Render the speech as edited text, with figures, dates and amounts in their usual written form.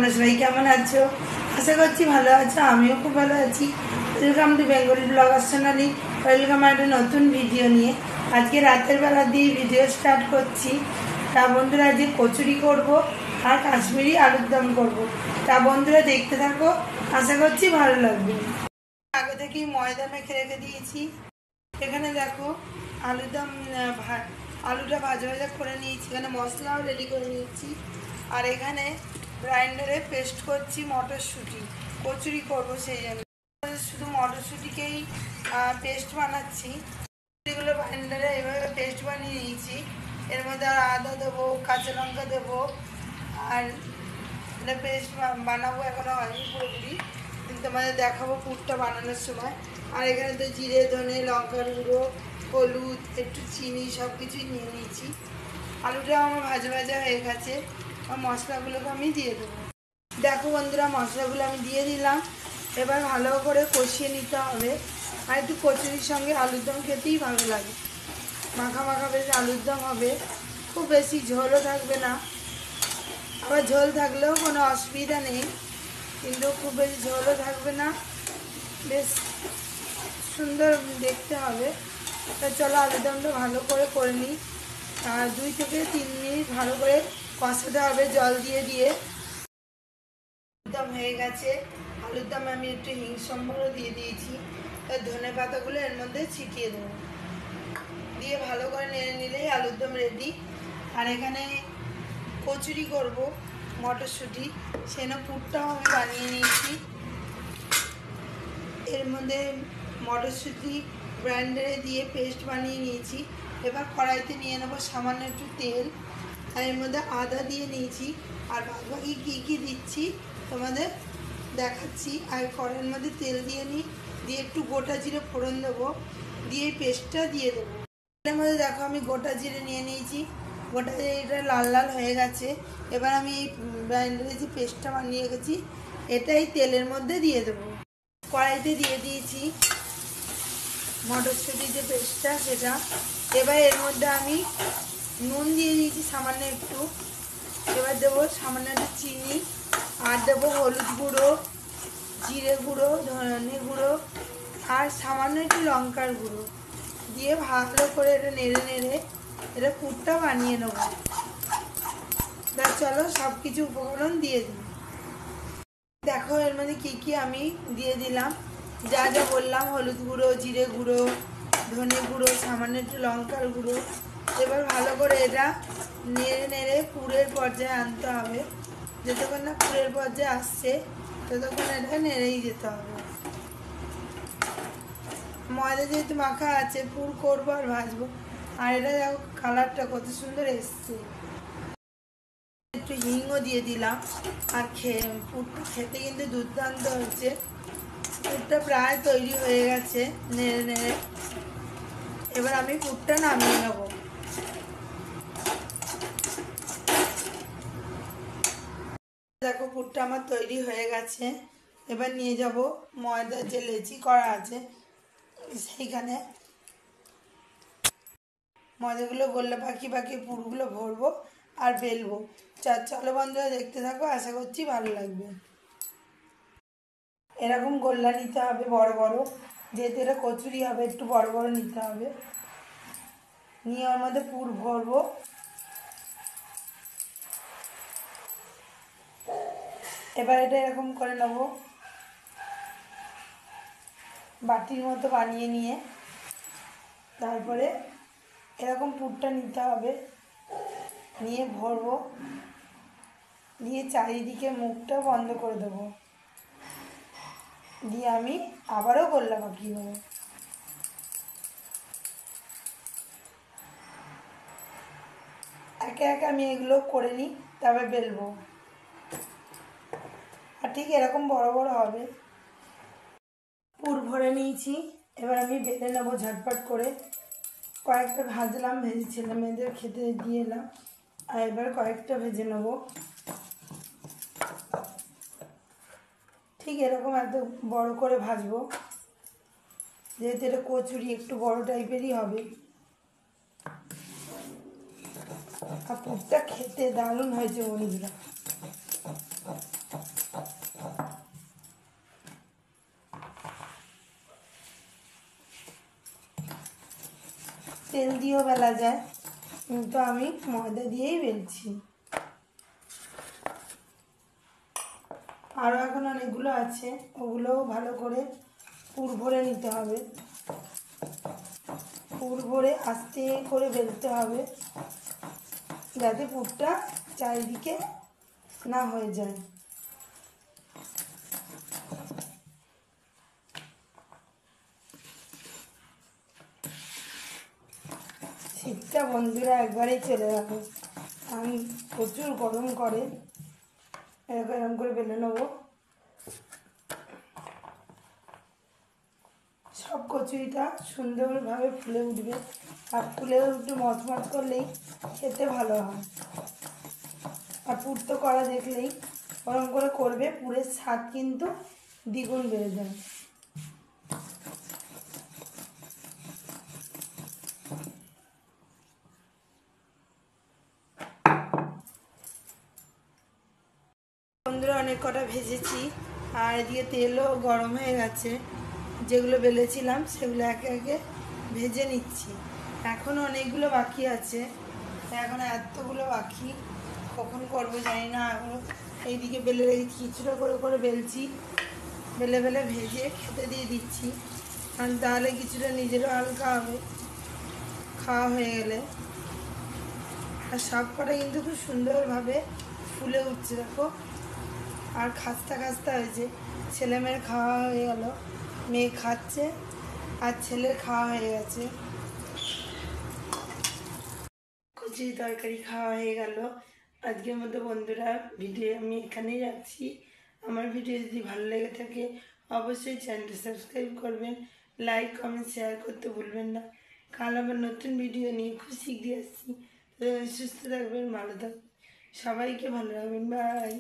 তোমরা সবাই কেমন আছো? আশা করছি ভালো আছো, আমিও খুব ভালো আছি। ওয়েলকাম টু বেঙ্গলি ব্লগার চ্যানেলে, ওয়েলকাম একটা নতুন ভিডিও নিয়ে। আজকে রাতের বেলা দিয়ে ভিডিও স্টার্ট করছি। তা বন্ধুরা, আজকে কচুরি করব আর কাশ্মীরি আলুর দম করবো। তা বন্ধুরা দেখতে থাকো, আশা করছি ভালো লাগবে। আগে থেকেই ময়দা মেখে রেখে দিয়েছি। এখানে দেখো আলুর দম আলুটা ভাজা ভাজা করে নিয়েছি, এখানে মশলাও রেডি করে নিয়েছি। আর এখানে গ্রাইন্ডারে পেস্ট করছি মটরশুঁটি, কচুরি করবো সেই জন্য শুধু মটরশুঁটিকেই পেস্ট বানাচ্ছি। এগুলো গ্রাইন্ডারে এভাবে পেস্ট বানিয়ে নিয়েছি। এর মধ্যে আর আদা দেবো, কাঁচা লঙ্কা দেবো, আর এটা পেস্ট বানাবো, এখনো হয়নি পুরোপুরি, কিন্তু তোমাদের দেখাবো পুরটা বানানোর সময়। আর এখানে তো জিরে, ধনে, লঙ্কার গুঁড়ো, হলুদ, একটু চিনি সব কিছুই নিয়ে নিয়েছি। আলুটা আমার ভাজা ভাজা হয়ে গেছে, আর মশলাগুলোকে আমি দিয়ে দেবো। দেখো বন্ধুরা, মশলাগুলো আমি দিয়ে দিলাম। এবার ভালো করে কষিয়ে নিতে হবে। আর একটু কচুরির সঙ্গে আলুর দম খেতেই ভালো লাগে। মাখা মাখা বেশ আলুর দম হবে, খুব বেশি ঝোলও থাকবে না, আবার ঝোল থাকলেও কোনো অসুবিধা নেই, কিন্তু খুব বেশি ঝোলও থাকবে না, বেশ সুন্দর দেখতে হবে। তা চলো আলুর দমটা ভালো করে নিই। আর 2 থেকে 3 মিনিট ভালো করে কষাতে হবে জল দিয়ে দিয়ে। আলুর দম হয়ে গেছে। আলুর দমে আমি একটু হিং সম্বরও দিয়ে দিয়েছি। তার ধনে পাতাগুলো এর মধ্যে ছিটিয়ে দেবো, দিয়ে ভালো করে নেড়ে নিলেই আলুর দম রেডি। আর এখানে কচুরি করব মটরশুঁটি, সেন পুরটাও আমি বানিয়ে নিয়েছি। এর মধ্যে মটরশুঁটি গ্রাইন্ডারে দিয়ে পেস্ট বানিয়ে নিয়েছি। এবার কড়াইতে নিয়ে নেবো সামান্য একটু তেল, আর এর মধ্যে আদা দিয়ে নিয়েছি। আর বাকি কী কী দিচ্ছি তোমাদের দেখাচ্ছি। আর কড়াইয়ের মধ্যে তেল দিয়ে নিই, দিয়ে একটু গোটা জিরে ফোড়ন দেবো, দিয়ে পেস্টটা দিয়ে দেবো। তেলের মধ্যে দেখো আমি গোটা জিরে নিয়ে নিয়েছি, গোটা জিরেটা লাল লাল হয়ে গেছে। এবার আমি এই গ্রাইন্ডারে যে পেস্টটা বানিয়ে রেখেছি এটাই তেলের মধ্যে দিয়ে দেবো। কড়াইতে দিয়ে দিয়েছি মটরশুঁটি যে পেস্টটা সেটা। এবার এর মধ্যে আমি নুন দিয়ে দিয়েছি সামান্য একটু। এবার দেবো সামান্য একটু চিনি, আর দেবো হলুদ গুঁড়ো, জিরে গুঁড়ো, ধনে গুঁড়ো, আর সামান্য একটু লঙ্কার গুঁড়ো দিয়ে ভালো করে এটা নেড়ে নেড়ে এটা পুরটা বানিয়ে নেব। তা চলো সব কিছু উপকরণ দিয়ে দিই। দেখো এর মধ্যে কী কী আমি দিয়ে দিলাম, যা যা বললাম, হলুদ গুঁড়ো, জিরে গুঁড়ো, ধনে গুঁড়ো, সামান্য একটু লঙ্কার গুঁড়ো। এবার ভালো করে এটা নেড়ে নেড়ে পুরের পর্যায়ে আনতে হবে। যতক্ষণ না পুরের পর্যায়ে আসছে ততক্ষণ এটা নেড়েই যেতে হবে। ময়দা যেহেতু মাখা আছে, পুর করবো আর ভাজবো। আর এটা দেখো কালারটা কত সুন্দর এসছে। একটু হিংও দিয়ে দিলাম। আর পুরটা খেতে কিন্তু দুর্দান্ত হয়েছে। পুরটা প্রায় তৈরি হয়ে গেছে নেড়ে নেড়ে। এবার আমি পুরটা নামিয়ে নেব। দেখো পুরটা আমার তৈরি হয়ে গেছে। এবার নিয়ে যাব ময়দার যে লেচি করা আছে সেইখানে ময়দাগুলো গললে বাকি বাকি পুরগুলো ভরবো আর বেলবো। চলো বন্ধুরা দেখতে থাকো, আশা করছি ভালো লাগবে। এরকম গোল্লা নিতে হবে বড় বড়, যেহেতু এটা কচুরি হবে একটু বড় বড় নিতে হবে। নিয়ে ওর মধ্যে পুর ভরবো। এবার এটা এরকম করে নেব, বাটির মতো বানিয়ে নিয়ে তারপরে এরকম পুরটা নিতে হবে, নিয়ে ভরবো, দিয়ে চারিদিকে মুখটা বন্ধ করে দেবো, দিয়ে আমি আবারও গোল্লা পাকিয়ে নেবো। একে একে আমি এগুলো করে নিই, তারপরে বেলবো। আর ঠিক এরকম বড় বড় হবে। পুর ভরে নিয়েছি, এবার আমি বেলে নেবো ঝটপট করে। কয়েকটা ভাজলাম, ভেজেছিলাম, মেয়েদের খেতে দিয়ে এলাম। আর এবার কয়েকটা ভেজে নেব। ঠিক এরকম এত বড় করে ভাজবো, যেহেতু এটা কচুরি একটু বড় টাইপেরই হবে। আর পুরটা খেতে দারুণ হয়েছে বন্ধুরা। তেল দিয়েও বেলা যায়, কিন্তু আমি ময়দা দিয়েই বেলছি। আরও এখন অনেকগুলো আছে, ওগুলোও ভালো করে পুর ভরে নিতে হবে। পুর ভরে আস্তে করে বেলতে হবে, যাতে পুরটা চারিদিকে না হয়ে যায়। শীতটা বন্ধুরা একবারেই চলে যাবে, আমি প্রচুর গরম করে এরকম করে বেলে নেবো। সব কচুরিটা সুন্দরভাবে ফুলে উঠবে, আর ফুলে একটু মচমচ করলেই খেতে ভালো হয়। আর পুর তো করা দেখলেই গরম করে করবে, পুরের স্বাদ কিন্তু দ্বিগুণ বেড়ে যায়। বন্ধুরা অনেক কটা ভেজেছি, আর এদিকে তেলও গরম হয়ে গেছে। যেগুলো বেলেছিলাম সেগুলো একে একে ভেজে নিচ্ছি। এখনও অনেকগুলো বাকি আছে, এখন এতগুলো বাকি কখন করবো জানি না। এখন এইদিকে বেলে রেখেছি, কিছুটা করে করে বেলছি, বেলে বেলে ভেজে খেতে দিয়ে দিচ্ছি, কারণ তাহলে কিছুটা নিজেরও হালকা হবে খাওয়া হয়ে গেলে। আর সব কটা কিন্তু খুব সুন্দরভাবে ফুলে উঠছে দেখো, আর খাস্তা খাস্তা হয়েছে। ছেলে মেয়ের খাওয়া হয়ে গেল, মেয়ে খাচ্ছে আর ছেলের খাওয়া হয়ে গেছে। কচুরি তরকারি খাওয়া হয়ে গেল। আজকের মতো বন্ধুরা ভিডিও আমি এখানেই রাখছি। আমার ভিডিও যদি ভালো লেগে থাকে অবশ্যই চ্যানেলটি সাবস্ক্রাইব করবেন, লাইক কমেন্ট শেয়ার করতে ভুলবেন না। কাল আবার নতুন ভিডিও নিয়ে খুব শীঘ্রই আসছি। সুস্থ থাকবেন, ভালো থাকবেন, সবাইকে ভালো রাখবেন। বাই।